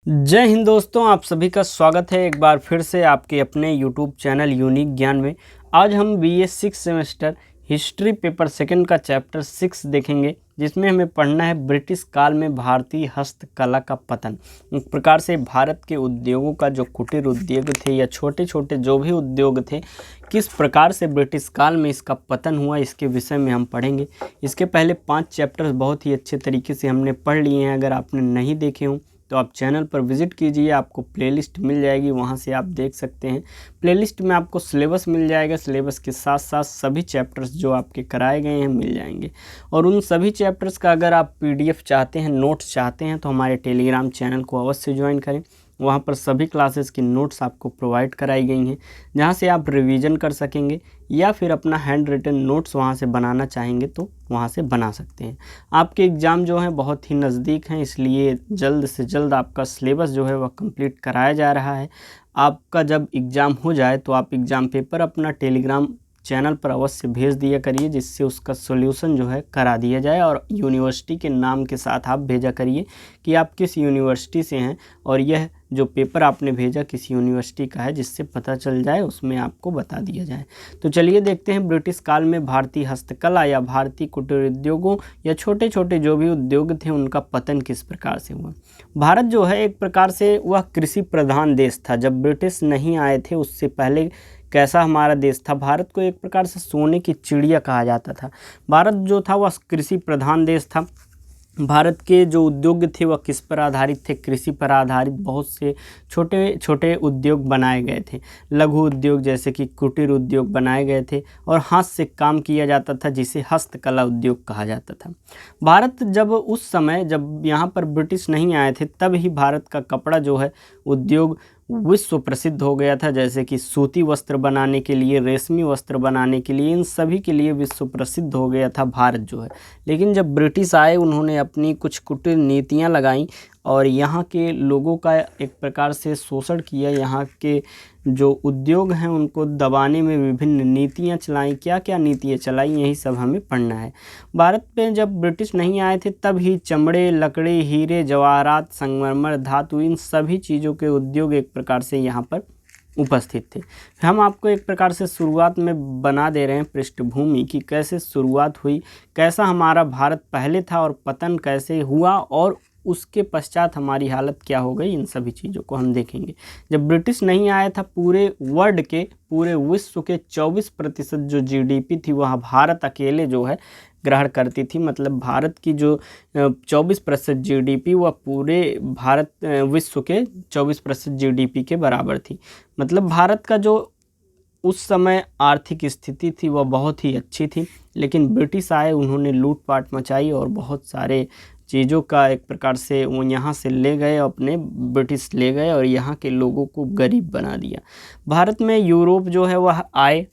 जय हिंद दोस्तों, आप सभी का स्वागत है एक बार फिर से आपके अपने YouTube चैनल यूनिक ज्ञान में। आज हम BA 6 semester history paper second का चैप्टर 6 देखेंगे, जिसमें हमें पढ़ना है ब्रिटिश काल में भारतीय हस्तकला का पतन। एक प्रकार से भारत के उद्योगों का जो कुटीर उद्योग थे या छोटे छोटे जो भी उद्योग थे, किस प्रकार से ब्रिटिश काल में इसका पतन हुआ, इसके विषय में हम पढ़ेंगे। इसके पहले 5 चैप्टर्स बहुत ही अच्छे तरीके से हमने पढ़ लिए हैं। अगर आपने नहीं देखे हों तो आप चैनल पर विज़िट कीजिए, आपको प्लेलिस्ट मिल जाएगी, वहाँ से आप देख सकते हैं। प्लेलिस्ट में आपको सिलेबस मिल जाएगा, सिलेबस के साथ साथ सभी चैप्टर्स जो आपके कराए गए हैं मिल जाएंगे। और उन सभी चैप्टर्स का अगर आप PDF चाहते हैं, नोट्स चाहते हैं, तो हमारे टेलीग्राम चैनल को अवश्य ज्वाइन करें। वहाँ पर सभी क्लासेस की नोट्स आपको प्रोवाइड कराई गई हैं, जहाँ से आप रिवीजन कर सकेंगे या फिर अपना हैंड रिटन नोट्स वहाँ से बनाना चाहेंगे तो वहाँ से बना सकते हैं। आपके एग्ज़ाम जो हैं बहुत ही नज़दीक हैं, इसलिए जल्द से जल्द आपका सिलेबस जो है वह कंप्लीट कराया जा रहा है। आपका जब एग्ज़ाम हो जाए तो आप एग्ज़ाम पेपर अपना टेलीग्राम चैनल पर अवश्य भेज दिया करिए, जिससे उसका सॉल्यूशन जो है करा दिया जाए। और यूनिवर्सिटी के नाम के साथ आप भेजा करिए कि आप किस यूनिवर्सिटी से हैं और यह जो पेपर आपने भेजा किस यूनिवर्सिटी का है, जिससे पता चल जाए, उसमें आपको बता दिया जाए। तो चलिए देखते हैं ब्रिटिश काल में भारतीय हस्तकला या भारतीय कुटीर उद्योगों या छोटे छोटे जो भी उद्योग थे उनका पतन किस प्रकार से हुआ। भारत जो है एक प्रकार से वह कृषि प्रधान देश था। जब ब्रिटिश नहीं आए थे उससे पहले कैसा हमारा देश था, भारत को एक प्रकार से सोने की चिड़िया कहा जाता था। भारत जो था वह कृषि प्रधान देश था। भारत के जो उद्योग थे वह किस पर आधारित थे, कृषि पर आधारित बहुत से छोटे छोटे उद्योग बनाए गए थे। लघु उद्योग जैसे कि कुटीर उद्योग बनाए गए थे और हाथ से काम किया जाता था, जिसे हस्तकला उद्योग कहा जाता था। भारत जब उस समय जब यहाँ पर ब्रिटिश नहीं आए थे, तब ही भारत का कपड़ा जो है उद्योग विश्व प्रसिद्ध हो गया था। जैसे कि सूती वस्त्र बनाने के लिए, रेशमी वस्त्र बनाने के लिए, इन सभी के लिए विश्व प्रसिद्ध हो गया था भारत जो है। लेकिन जब ब्रिटिश आए उन्होंने अपनी कुछ कुटीर नीतियां लगाईं और यहाँ के लोगों का एक प्रकार से शोषण किया। यहाँ के जो उद्योग हैं उनको दबाने में विभिन्न नीतियाँ चलाईं। क्या क्या नीतियाँ चलाईं, यही सब हमें पढ़ना है। भारत में जब ब्रिटिश नहीं आए थे तब ही चमड़े, लकड़ी, हीरे, जवाहरात, संगमरमर, धातु, इन सभी चीज़ों के उद्योग एक प्रकार से यहाँ पर उपस्थित थे। हम आपको एक प्रकार से शुरुआत में बना दे रहे हैं पृष्ठभूमि कि कैसे शुरुआत हुई, कैसा हमारा भारत पहले था और पतन कैसे हुआ और उसके पश्चात हमारी हालत क्या हो गई। इन सभी चीज़ों को हम देखेंगे। जब ब्रिटिश नहीं आया था, पूरे वर्ल्ड के, पूरे विश्व के 24% जो GDP थी वह भारत अकेले जो है ग्रहण करती थी। मतलब भारत की जो 24% GDP वह पूरे भारत विश्व के 24% GDP के बराबर थी। मतलब भारत का जो उस समय आर्थिक स्थिति थी वह बहुत ही अच्छी थी। लेकिन ब्रिटिश आए, उन्होंने लूटपाट मचाई और बहुत सारे चीज़ों का एक प्रकार से वो यहाँ से ले गए, अपने ब्रिटिश ले गए और यहाँ के लोगों को गरीब बना दिया। भारत में यूरोप जो है वह आए,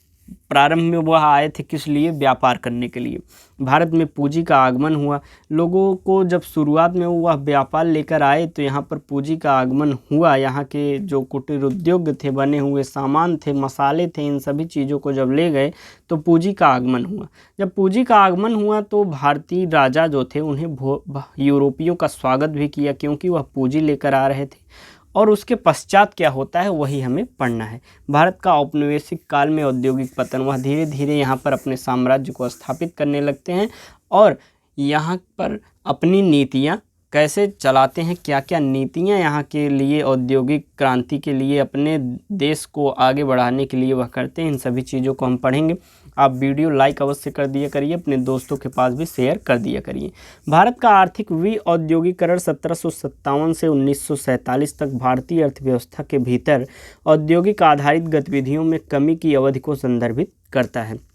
प्रारंभ में वह आए थे किस लिए, व्यापार करने के लिए। भारत में पूंजी का आगमन हुआ। लोगों को जब शुरुआत में वह व्यापार लेकर आए तो यहाँ पर पूंजी का आगमन हुआ। यहाँ के जो कुटीर उद्योग थे, बने हुए सामान थे, मसाले थे, इन सभी चीज़ों को जब ले गए तो पूंजी का आगमन हुआ। जब पूंजी का आगमन हुआ तो भारतीय राजा जो थे उन्हें यूरोपियों का स्वागत भी किया, क्योंकि वह पूंजी लेकर आ रहे थे। और उसके पश्चात क्या होता है वही हमें पढ़ना है। भारत का औपनिवेशिक काल में औद्योगिक पतन, वह धीरे धीरे यहाँ पर अपने साम्राज्य को स्थापित करने लगते हैं और यहाँ पर अपनी नीतियाँ कैसे चलाते हैं, क्या क्या नीतियाँ यहाँ के लिए औद्योगिक क्रांति के लिए, अपने देश को आगे बढ़ाने के लिए वह करते हैं। इन सभी चीज़ों को हम पढ़ेंगे। आप वीडियो लाइक अवश्य कर दिया करिए, अपने दोस्तों के पास भी शेयर कर दिया करिए। भारत का आर्थिक विऔद्योगिकरण 1757 से 1947 तक भारतीय अर्थव्यवस्था के भीतर औद्योगिक आधारित गतिविधियों में कमी की अवधि को संदर्भित करता है।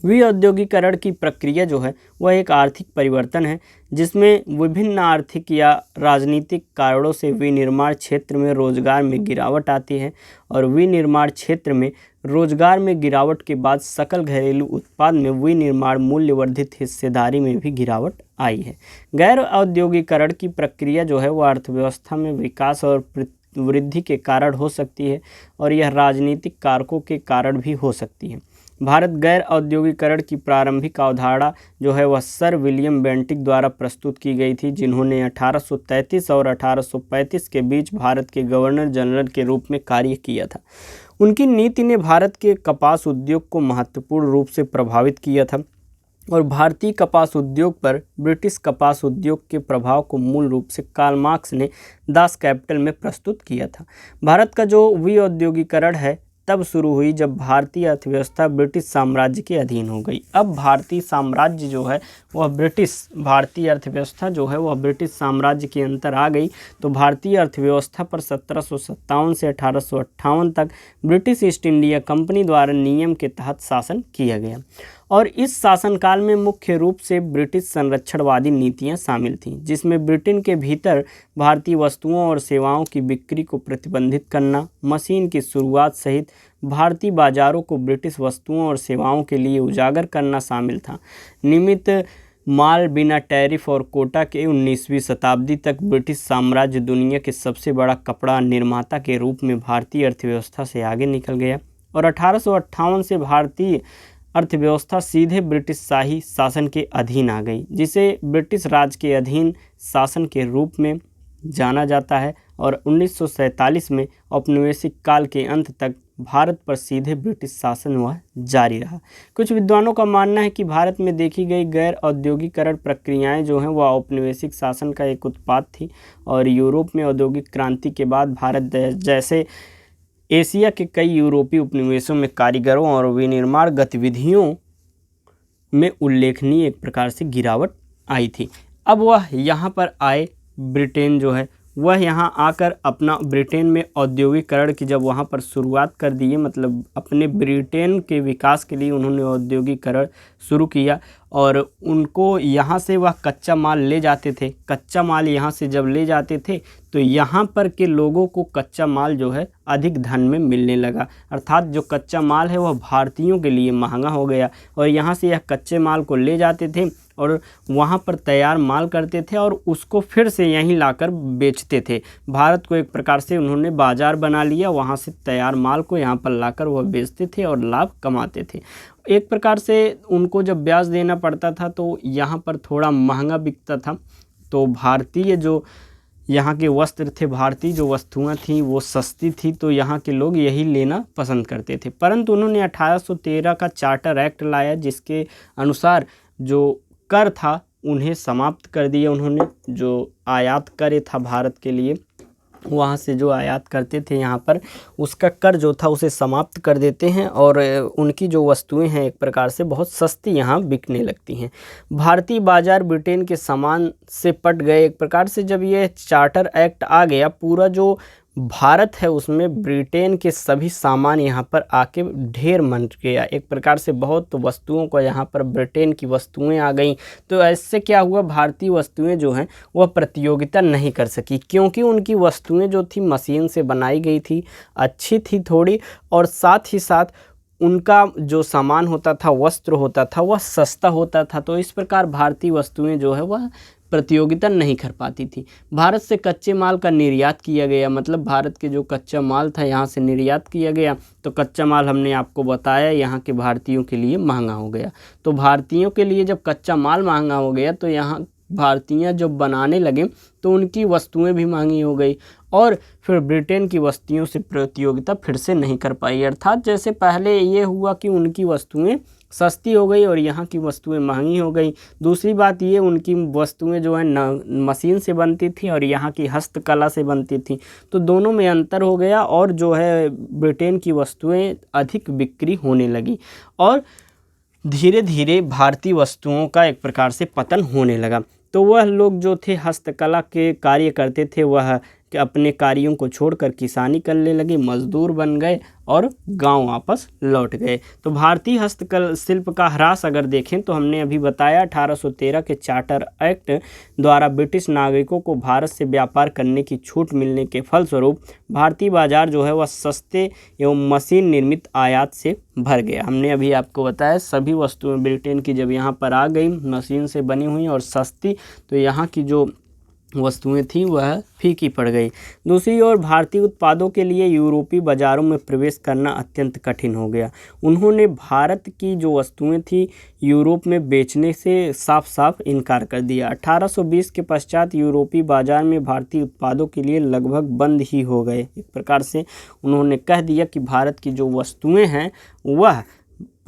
विऔद्योगिकरण की प्रक्रिया जो है वह एक आर्थिक परिवर्तन है, जिसमें विभिन्न आर्थिक या राजनीतिक कारणों से विनिर्माण क्षेत्र में रोजगार में गिरावट आती है और विनिर्माण क्षेत्र में रोजगार में गिरावट के बाद सकल घरेलू उत्पाद में विनिर्माण मूल्य वर्धित हिस्सेदारी में भी गिरावट आई है। गैर औद्योगिकरण की प्रक्रिया जो है वह अर्थव्यवस्था में विकास और वृद्धि के कारण हो सकती है और यह राजनीतिक कारकों के कारण भी हो सकती है। भारत गैर औद्योगिकरण की प्रारंभिक अवधारणा जो है वह सर विलियम बेंटिक द्वारा प्रस्तुत की गई थी, जिन्होंने 1833 और 1835 के बीच भारत के गवर्नर जनरल के रूप में कार्य किया था। उनकी नीति ने भारत के कपास उद्योग को महत्वपूर्ण रूप से प्रभावित किया था और भारतीय कपास उद्योग पर ब्रिटिश कपास उद्योग के प्रभाव को मूल रूप से कार्ल मार्क्स ने दास कैपिटल में प्रस्तुत किया था। भारत का जो विऔद्योगिकरण है तब शुरू हुई जब भारतीय अर्थव्यवस्था ब्रिटिश साम्राज्य के अधीन हो गई। अब भारतीय साम्राज्य जो है वह भारतीय अर्थव्यवस्था जो है वह ब्रिटिश साम्राज्य के अंतर आ गई। तो भारतीय अर्थव्यवस्था पर 1757 से 1858 तक ब्रिटिश ईस्ट इंडिया कंपनी द्वारा नियम के तहत शासन किया गया और इस शासनकाल में मुख्य रूप से ब्रिटिश संरक्षणवादी नीतियां शामिल थीं, जिसमें ब्रिटेन के भीतर भारतीय वस्तुओं और सेवाओं की बिक्री को प्रतिबंधित करना, मशीन की शुरुआत सहित भारतीय बाजारों को ब्रिटिश वस्तुओं और सेवाओं के लिए उजागर करना शामिल था। नियमित माल बिना टैरिफ और कोटा के 19वीं शताब्दी तक ब्रिटिश साम्राज्य दुनिया के सबसे बड़ा कपड़ा निर्माता के रूप में भारतीय अर्थव्यवस्था से आगे निकल गया और 1858 से भारतीय अर्थव्यवस्था सीधे ब्रिटिश शाही शासन के अधीन आ गई, जिसे ब्रिटिश राज के अधीन शासन के रूप में जाना जाता है और 1947 में औपनिवेशिक काल के अंत तक भारत पर सीधे ब्रिटिश शासन वह जारी रहा। कुछ विद्वानों का मानना है कि भारत में देखी गई गैर औद्योगिकरण प्रक्रियाएं जो हैं वह औपनिवेशिक शासन का एक उत्पाद थी और यूरोप में औद्योगिक क्रांति के बाद भारत जैसे एशिया के कई यूरोपीय उपनिवेशों में कारीगरों और विनिर्माण गतिविधियों में उल्लेखनीय एक प्रकार से गिरावट आई थी। अब वह यहाँ पर आए, ब्रिटेन जो है वह यहाँ आकर अपना ब्रिटेन में औद्योगिकरण की जब वहाँ पर शुरुआत कर दी है, मतलब अपने ब्रिटेन के विकास के लिए उन्होंने औद्योगिकरण शुरू किया और उनको यहाँ से वह कच्चा माल ले जाते थे। कच्चा माल यहाँ से जब ले जाते थे तो यहाँ पर के लोगों को कच्चा माल जो है अधिक धन में मिलने लगा, अर्थात जो कच्चा माल है वह भारतीयों के लिए महंगा हो गया और यहाँ से यह कच्चे माल को ले जाते थे और वहाँ पर तैयार माल करते थे और उसको फिर से यहीं लाकर बेचते थे। भारत को एक प्रकार से उन्होंने बाज़ार बना लिया, वहाँ से तैयार माल को यहाँ पर लाकर वह बेचते थे और लाभ कमाते थे। एक प्रकार से उनको जब ब्याज देना पड़ता था तो यहाँ पर थोड़ा महंगा बिकता था, तो भारतीय जो यहाँ के वस्त्र थे, भारतीय जो वस्तुएं थीं वो सस्ती थी, तो यहाँ के लोग यही लेना पसंद करते थे। परंतु उन्होंने 1813 का चार्टर एक्ट लाया, जिसके अनुसार जो कर था उन्हें समाप्त कर दिया। उन्होंने जो आयात कर था भारत के लिए, वहाँ से जो आयात करते थे यहाँ पर उसका कर जो था उसे समाप्त कर देते हैं और उनकी जो वस्तुएं हैं एक प्रकार से बहुत सस्ती यहाँ बिकने लगती हैं। भारतीय बाजार ब्रिटेन के सामान से पट गए। एक प्रकार से जब ये चार्टर एक्ट आ गया, पूरा जो भारत है उसमें ब्रिटेन के सभी सामान यहाँ पर आके ढेर मन गया। एक प्रकार से बहुत वस्तुओं को यहाँ पर ब्रिटेन की वस्तुएं आ गई, तो ऐसे क्या हुआ, भारतीय वस्तुएं जो हैं वह प्रतियोगिता नहीं कर सकी, क्योंकि उनकी वस्तुएं जो थी मशीन से बनाई गई थी, अच्छी थी थोड़ी, और साथ ही साथ उनका जो सामान होता था, वस्त्र होता था, वह सस्ता होता था। तो इस प्रकार भारतीय वस्तुएं जो है वह प्रतियोगिता नहीं कर पाती थी। भारत से कच्चे माल का निर्यात किया गया, मतलब भारत के जो कच्चा माल था यहाँ से निर्यात किया गया, तो कच्चा माल हमने आपको बताया यहाँ के भारतीयों के लिए महंगा हो गया। तो भारतीयों के लिए जब कच्चा माल महंगा हो गया तो यहाँ भारतीय जब बनाने लगे तो उनकी वस्तुएं भी महंगी हो गई और फिर ब्रिटेन की वस्तुओं से प्रतियोगिता फिर से नहीं कर पाई। अर्थात जैसे पहले ये हुआ कि उनकी वस्तुएं सस्ती हो गई और यहाँ की वस्तुएं महंगी हो गई। दूसरी बात ये, उनकी वस्तुएं जो है न मशीन से बनती थी और यहाँ की हस्तकला से बनती थी, तो दोनों में अंतर हो गया और जो है ब्रिटेन की वस्तुएं अधिक बिक्री होने लगी और धीरे धीरे भारतीय वस्तुओं का एक प्रकार से पतन होने लगा। तो वह लोग जो थे हस्तकला के कार्य करते थे वह अपने कार्यों को छोड़कर किसानी करने लगे, मजदूर बन गए और गांव वापस लौट गए। तो भारतीय हस्तकला शिल्प का ह्रास अगर देखें तो हमने अभी बताया 1813 के चार्टर एक्ट द्वारा ब्रिटिश नागरिकों को भारत से व्यापार करने की छूट मिलने के फलस्वरूप भारतीय बाजार जो है वह सस्ते एवं मशीन निर्मित आयात से भर गया। हमने अभी आपको बताया सभी वस्तुएं ब्रिटेन की जब यहाँ पर आ गई मशीन से बनी हुई और सस्ती, तो यहाँ की जो वस्तुएं थी वह फीकी पड़ गई। दूसरी ओर भारतीय उत्पादों के लिए यूरोपीय बाज़ारों में प्रवेश करना अत्यंत कठिन हो गया। उन्होंने भारत की जो वस्तुएं थी यूरोप में बेचने से साफ साफ इनकार कर दिया। 1820 के पश्चात यूरोपीय बाज़ार में भारतीय उत्पादों के लिए लगभग बंद ही हो गए। एक प्रकार से उन्होंने कह दिया कि भारत की जो वस्तुएं हैं वह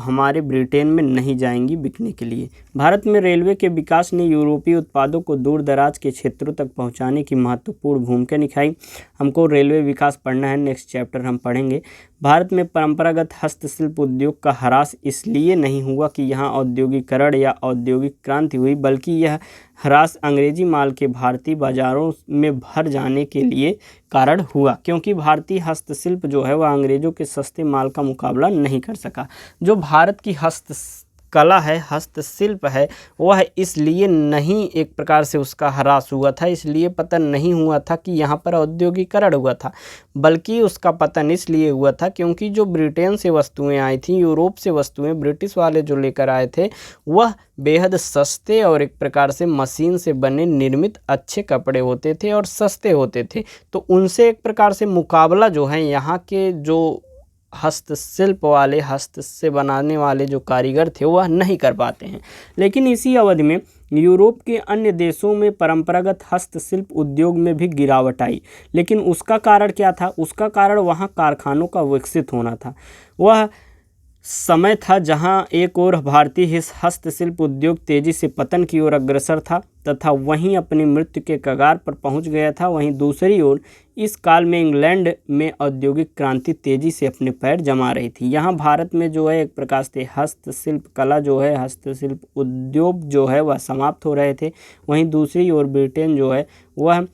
हमारे ब्रिटेन में नहीं जाएंगी बिकने के लिए। भारत में रेलवे के विकास ने यूरोपीय उत्पादों को दूर दराज के क्षेत्रों तक पहुंचाने की महत्वपूर्ण भूमिका निभाई। हमको रेलवे विकास पढ़ना है, नेक्स्ट चैप्टर हम पढ़ेंगे। भारत में परंपरागत हस्तशिल्प उद्योग का ह्रास इसलिए नहीं हुआ कि यहाँ औद्योगिकरण या औद्योगिक क्रांति हुई, बल्कि यह ह्रास अंग्रेजी माल के भारतीय बाजारों में भर जाने के लिए कारण हुआ, क्योंकि भारतीय हस्तशिल्प जो है वह अंग्रेजों के सस्ते माल का मुकाबला नहीं कर सका। जो भारत की कला है, हस्तशिल्प है, वह इसलिए नहीं एक प्रकार से उसका ह्रास हुआ था, इसलिए पतन नहीं हुआ था कि यहाँ पर औद्योगिकरण हुआ था, बल्कि उसका पतन इसलिए हुआ था क्योंकि जो ब्रिटेन से वस्तुएं आई थी, यूरोप से वस्तुएं ब्रिटिश वाले जो लेकर आए थे वह बेहद सस्ते और एक प्रकार से मशीन से बने निर्मित अच्छे कपड़े होते थे और सस्ते होते थे। तो उनसे एक प्रकार से मुकाबला जो है यहाँ के जो हस्तशिल्प वाले, हस्त से बनाने वाले जो कारीगर थे वह नहीं कर पाते हैं। लेकिन इसी अवधि में यूरोप के अन्य देशों में परंपरागत हस्तशिल्प उद्योग में भी गिरावट आई। लेकिन उसका कारण क्या था? उसका कारण वहाँ कारखानों का विकसित होना था। वह समय था जहां एक ओर भारतीय हस्तशिल्प उद्योग तेजी से पतन की ओर अग्रसर था तथा वहीं अपनी मृत्यु के कगार पर पहुंच गया था। वहीं दूसरी ओर इस काल में इंग्लैंड में औद्योगिक क्रांति तेजी से अपने पैर जमा रही थी। यहाँ भारत में जो है एक प्रकार से हस्तशिल्प कला जो है, हस्तशिल्प उद्योग जो है वह समाप्त हो रहे थे। वहीं दूसरी ओर ब्रिटेन जो है वह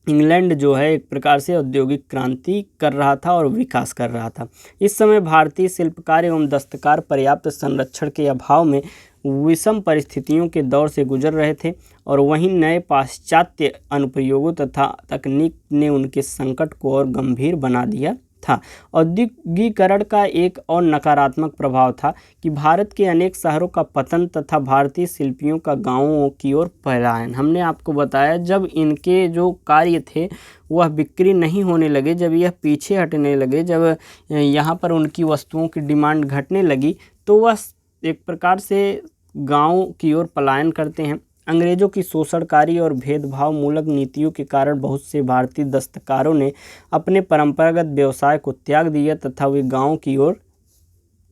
इंग्लैंड जो है एक प्रकार से औद्योगिक क्रांति कर रहा था और विकास कर रहा था। इस समय भारतीय शिल्पकार एवं दस्तकार पर्याप्त संरक्षण के अभाव में विषम परिस्थितियों के दौर से गुजर रहे थे और वहीं नए पाश्चात्य अनुप्रयोगों तथा तकनीक ने उनके संकट को और गंभीर बना दिया था। औद्योगिकरण का एक और नकारात्मक प्रभाव था कि भारत के अनेक शहरों का पतन तथा भारतीय शिल्पियों का गांवों की ओर पलायन। हमने आपको बताया जब इनके जो कार्य थे वह बिक्री नहीं होने लगे, जब यह पीछे हटने लगे, जब यहाँ पर उनकी वस्तुओं की डिमांड घटने लगी तो वह एक प्रकार से गांव की ओर पलायन करते हैं। अंग्रेजों की शोषणकारी और भेदभाव मूलक नीतियों के कारण बहुत से भारतीय दस्तकारों ने अपने परंपरागत व्यवसाय को त्याग दिया तथा वे गांव की ओर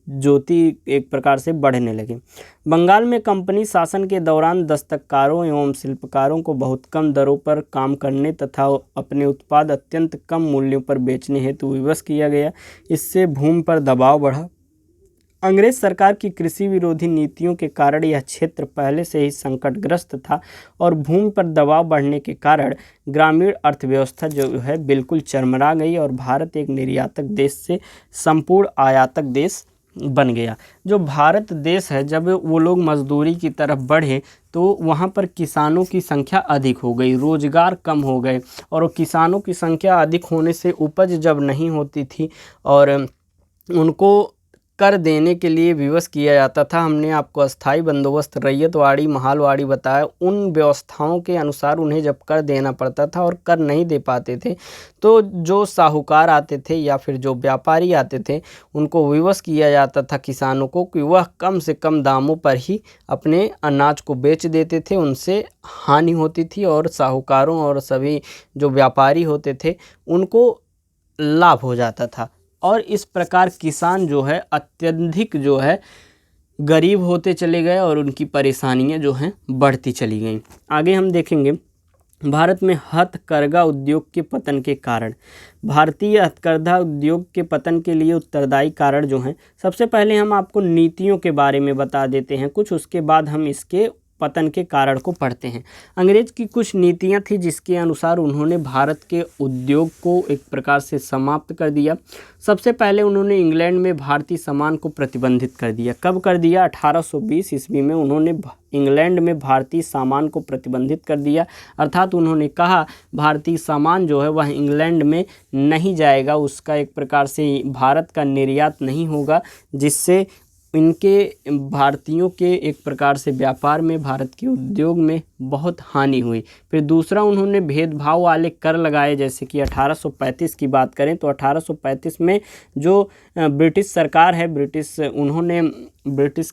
ज्योति एक प्रकार से बढ़ने लगे। बंगाल में कंपनी शासन के दौरान दस्तकारों एवं शिल्पकारों को बहुत कम दरों पर काम करने तथा अपने उत्पाद अत्यंत कम मूल्यों पर बेचने हेतु विवश किया गया। इससे भूमि पर दबाव बढ़ा। अंग्रेज सरकार की कृषि विरोधी नीतियों के कारण यह क्षेत्र पहले से ही संकटग्रस्त था और भूमि पर दबाव बढ़ने के कारण ग्रामीण अर्थव्यवस्था जो है बिल्कुल चरमरा गई और भारत एक निर्यातक देश से संपूर्ण आयातक देश बन गया। जो भारत देश है जब वो लोग मजदूरी की तरफ बढ़े तो वहाँ पर किसानों की संख्या अधिक हो गई, रोजगार कम हो गए और किसानों की संख्या अधिक होने से उपज जब नहीं होती थी और उनको कर देने के लिए विवश किया जाता था। हमने आपको अस्थाई बंदोबस्त, रैयतवाड़ी, महालवाड़ी बताया। उन व्यवस्थाओं के अनुसार उन्हें जब कर देना पड़ता था और कर नहीं दे पाते थे तो जो साहूकार आते थे या फिर जो व्यापारी आते थे उनको विवश किया जाता था किसानों को कि वह कम से कम दामों पर ही अपने अनाज को बेच देते थे। उनसे हानि होती थी और साहूकारों और सभी जो व्यापारी होते थे उनको लाभ हो जाता था और इस प्रकार किसान जो है अत्यधिक जो है गरीब होते चले गए और उनकी परेशानियां जो हैं बढ़ती चली गईं। आगे हम देखेंगे भारत में हथकरघा उद्योग के पतन के कारण। भारतीय हथकरघा उद्योग के पतन के लिए उत्तरदायी कारण जो हैं, सबसे पहले हम आपको नीतियों के बारे में बता देते हैं कुछ, उसके बाद हम इसके पतन के कारण को पढ़ते हैं। अंग्रेज की कुछ नीतियां थी जिसके अनुसार उन्होंने भारत के उद्योग को एक प्रकार से समाप्त कर दिया। सबसे पहले उन्होंने इंग्लैंड में भारतीय सामान को प्रतिबंधित कर दिया। कब कर दिया? 1820 ईस्वी में उन्होंने इंग्लैंड में भारतीय सामान को प्रतिबंधित कर दिया। अर्थात उन्होंने कहा भारतीय सामान जो है वह इंग्लैंड में नहीं जाएगा, उसका एक प्रकार से भारत का निर्यात नहीं होगा, जिससे इनके भारतीयों के एक प्रकार से व्यापार में, भारत के उद्योग में बहुत हानि हुई। फिर दूसरा, उन्होंने भेदभाव वाले कर लगाए, जैसे कि 1835 की बात करें तो 1835 में जो ब्रिटिश सरकार है, ब्रिटिश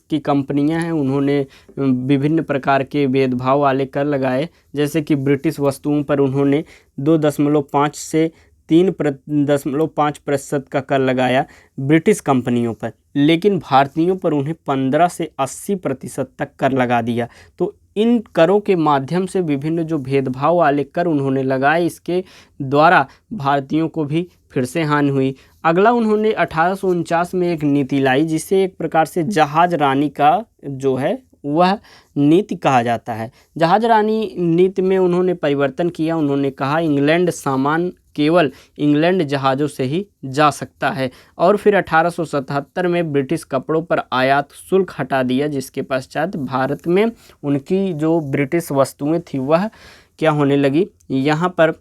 की कंपनियां हैं, उन्होंने विभिन्न प्रकार के भेदभाव वाले कर लगाए। जैसे कि ब्रिटिश वस्तुओं पर उन्होंने 2.5 से 3.5% का कर लगाया ब्रिटिश कंपनियों पर, लेकिन भारतीयों पर उन्हें 15 से 80% तक कर लगा दिया। तो इन करों के माध्यम से विभिन्न जो भेदभाव वाले कर उन्होंने लगाए, इसके द्वारा भारतीयों को भी फिर से हानि हुई। अगला, उन्होंने 1849 में एक नीति लाई, जिसे एक प्रकार से जहाज रानी का जो है वह नीति कहा जाता है। जहाज रानी नीति में उन्होंने परिवर्तन किया। उन्होंने कहा इंग्लैंड सामान केवल इंग्लैंड जहाज़ों से ही जा सकता है। और फिर 1877 में ब्रिटिश कपड़ों पर आयात शुल्क हटा दिया, जिसके पश्चात भारत में उनकी जो ब्रिटिश वस्तुएं थी वह क्या होने लगी, यहाँ पर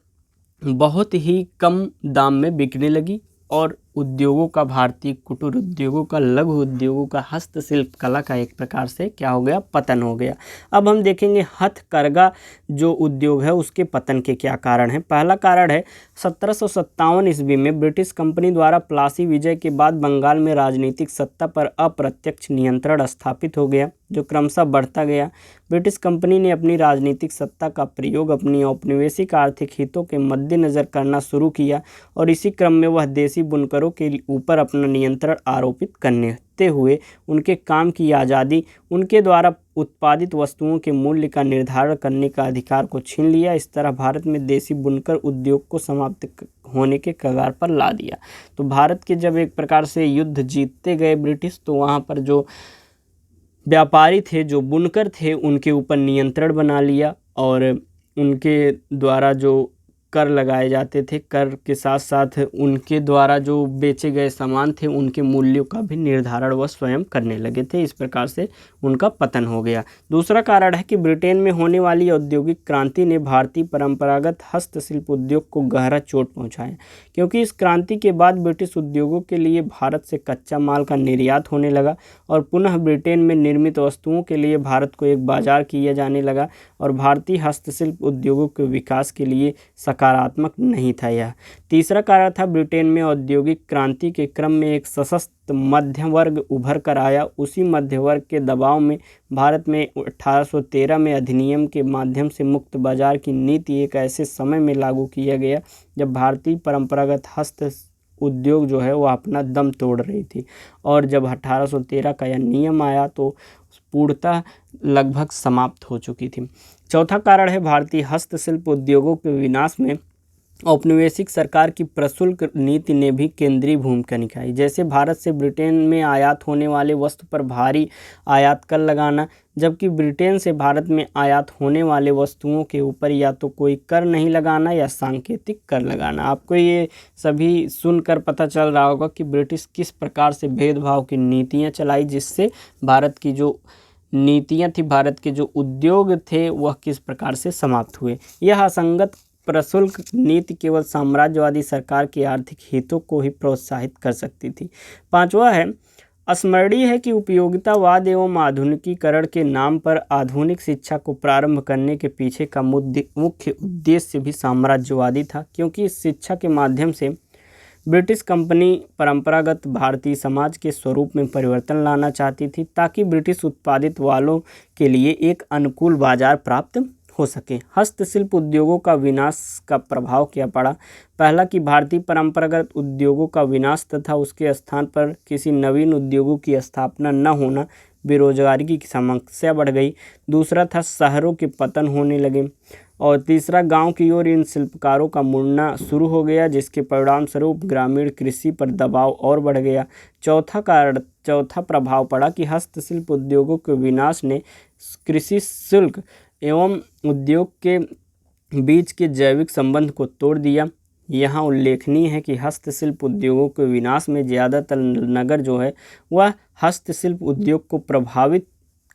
बहुत ही कम दाम में बिकने लगी और उद्योगों का, भारतीय कुटीर उद्योगों का, लघु उद्योगों का, हस्तशिल्प कला का एक प्रकार से क्या हो गया, पतन हो गया। अब हम देखेंगे हथकरघा जो उद्योग है उसके पतन के क्या कारण हैं। पहला कारण है 1757 ईस्वी में ब्रिटिश कंपनी द्वारा प्लासी विजय के बाद बंगाल में राजनीतिक सत्ता पर अप्रत्यक्ष नियंत्रण स्थापित हो गया, जो क्रमशः बढ़ता गया। ब्रिटिश कंपनी ने अपनी राजनीतिक सत्ता का प्रयोग अपनी औपनिवेशिक आर्थिक हितों के मद्देनज़र करना शुरू किया और इसी क्रम में वह देसी बुनकरों के ऊपर अपना नियंत्रण आरोपित करते हुए उनके काम की आज़ादी, उनके द्वारा उत्पादित वस्तुओं के मूल्य का निर्धारण करने का अधिकार को छीन लिया। इस तरह भारत में देसी बुनकर उद्योग को समाप्त होने के कगार पर ला दिया। तो भारत के जब एक प्रकार से युद्ध जीतते गए ब्रिटिश, तो वहाँ पर जो व्यापारी थे, जो बुनकर थे, उनके ऊपर नियंत्रण बना लिया और उनके द्वारा जो कर लगाए जाते थे, कर के साथ साथ उनके द्वारा जो बेचे गए सामान थे उनके मूल्यों का भी निर्धारण वह स्वयं करने लगे थे। इस प्रकार से उनका पतन हो गया। दूसरा कारण है कि ब्रिटेन में होने वाली औद्योगिक क्रांति ने भारतीय परंपरागत हस्तशिल्प उद्योग को गहरा चोट पहुंचाया, क्योंकि इस क्रांति के बाद ब्रिटिश उद्योगों के लिए भारत से कच्चा माल का निर्यात होने लगा और पुनः ब्रिटेन में निर्मित वस्तुओं के लिए भारत को एक बाजार किया जाने लगा और भारतीय हस्तशिल्प उद्योगों के विकास के लिए सकारात्मक नहीं था यह। तीसरा कारण था ब्रिटेन में औद्योगिक क्रांति के क्रम में एक सशक्त मध्यम वर्ग उभर कर आया। उसी मध्य वर्ग के दबाव में भारत में 1813 में अधिनियम के माध्यम से मुक्त बाजार की नीति एक ऐसे समय में लागू किया गया जब भारतीय परंपरागत हस्त उद्योग जो है वो अपना दम तोड़ रही थी और जब 1813 का यह नियम आया तो पूर्णतः लगभग समाप्त हो चुकी थी। चौथा कारण है भारतीय हस्तशिल्प उद्योगों के विनाश में औपनिवेशिक सरकार की प्रशुल्क नीति ने भी केंद्रीय भूमिका निभाई। जैसे भारत से ब्रिटेन में आयात होने वाले वस्तु पर भारी आयात कर लगाना, जबकि ब्रिटेन से भारत में आयात होने वाले वस्तुओं के ऊपर या तो कोई कर नहीं लगाना या सांकेतिक कर लगाना। आपको ये सभी सुनकर पता चल रहा होगा कि ब्रिटिश किस प्रकार से भेदभाव की नीतियाँ चलाई, जिससे भारत की जो नीतियाँ थी, भारत के जो उद्योग थे वह किस प्रकार से समाप्त हुए। यह असंगत प्रशुल्क नीति केवल साम्राज्यवादी सरकार के आर्थिक हितों को ही प्रोत्साहित कर सकती थी। पांचवा है, स्मरणीय है कि उपयोगितावाद एवं आधुनिकीकरण के नाम पर आधुनिक शिक्षा को प्रारंभ करने के पीछे का मुख्य उद्देश्य भी साम्राज्यवादी था, क्योंकि इस शिक्षा के माध्यम से ब्रिटिश कंपनी परंपरागत भारतीय समाज के स्वरूप में परिवर्तन लाना चाहती थी ताकि ब्रिटिश उत्पादित वालों के लिए एक अनुकूल बाजार प्राप्त हो सके। हस्तशिल्प उद्योगों का विनाश का प्रभाव क्या पड़ा? पहला कि भारतीय परंपरागत उद्योगों का विनाश तथा उसके स्थान पर किसी नवीन उद्योगों की स्थापना न होना, बेरोजगारी की समस्या बढ़ गई। दूसरा था शहरों के पतन होने लगे और तीसरा गांव की ओर इन शिल्पकारों का मुड़ना शुरू हो गया, जिसके परिणाम स्वरूप ग्रामीण कृषि पर दबाव और बढ़ गया। चौथा प्रभाव पड़ा कि हस्तशिल्प उद्योगों के विनाश ने कृषि शुल्क एवं उद्योग के बीच के जैविक संबंध को तोड़ दिया। यहाँ उल्लेखनीय है कि हस्तशिल्प उद्योगों के विनाश में ज़्यादातर नगर जो है वह हस्तशिल्प उद्योग को प्रभावित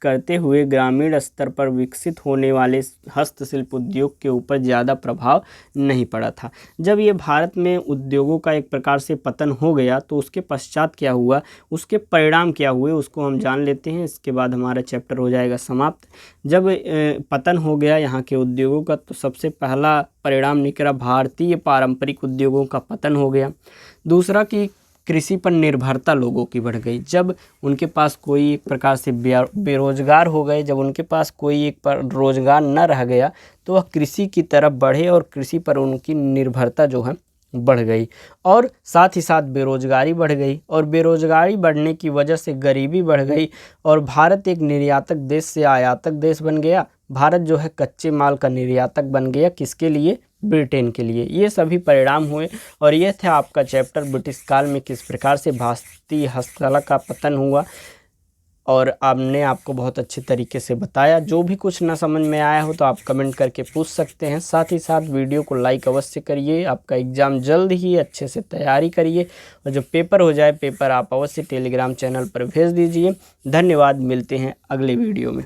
करते हुए ग्रामीण स्तर पर विकसित होने वाले हस्तशिल्प उद्योग के ऊपर ज़्यादा प्रभाव नहीं पड़ा था। जब ये भारत में उद्योगों का एक प्रकार से पतन हो गया तो उसके पश्चात क्या हुआ, उसके परिणाम क्या हुए, उसको हम जान लेते हैं। इसके बाद हमारा चैप्टर हो जाएगा समाप्त। जब पतन हो गया यहाँ के उद्योगों का तो सबसे पहला परिणाम निकला भारतीय पारंपरिक उद्योगों का पतन हो गया। दूसरा कि कृषि पर निर्भरता लोगों की बढ़ गई। जब उनके पास कोई एक प्रकार से बेरोजगार हो गए, जब उनके पास कोई एक पर रोजगार न रह गया तो वह कृषि की तरफ बढ़े और कृषि पर उनकी निर्भरता जो है बढ़ गई और साथ ही साथ बेरोजगारी बढ़ गई और बेरोजगारी बढ़ने की वजह से गरीबी बढ़ गई और भारत एक निर्यातक देश से आयातक देश बन गया। भारत जो है कच्चे माल का निर्यातक बन गया, किसके लिए? ब्रिटेन के लिए। ये सभी परिणाम हुए और यह था आपका चैप्टर ब्रिटिश काल में किस प्रकार से भारतीय हस्तकला का पतन हुआ और हमने आपको बहुत अच्छे तरीके से बताया। जो भी कुछ ना समझ में आया हो तो आप कमेंट करके पूछ सकते हैं। साथ ही साथ वीडियो को लाइक अवश्य करिए। आपका एग्ज़ाम जल्द ही अच्छे से तैयारी करिए और जब पेपर हो जाए पेपर आप अवश्य टेलीग्राम चैनल पर भेज दीजिए। धन्यवाद, मिलते हैं अगले वीडियो में।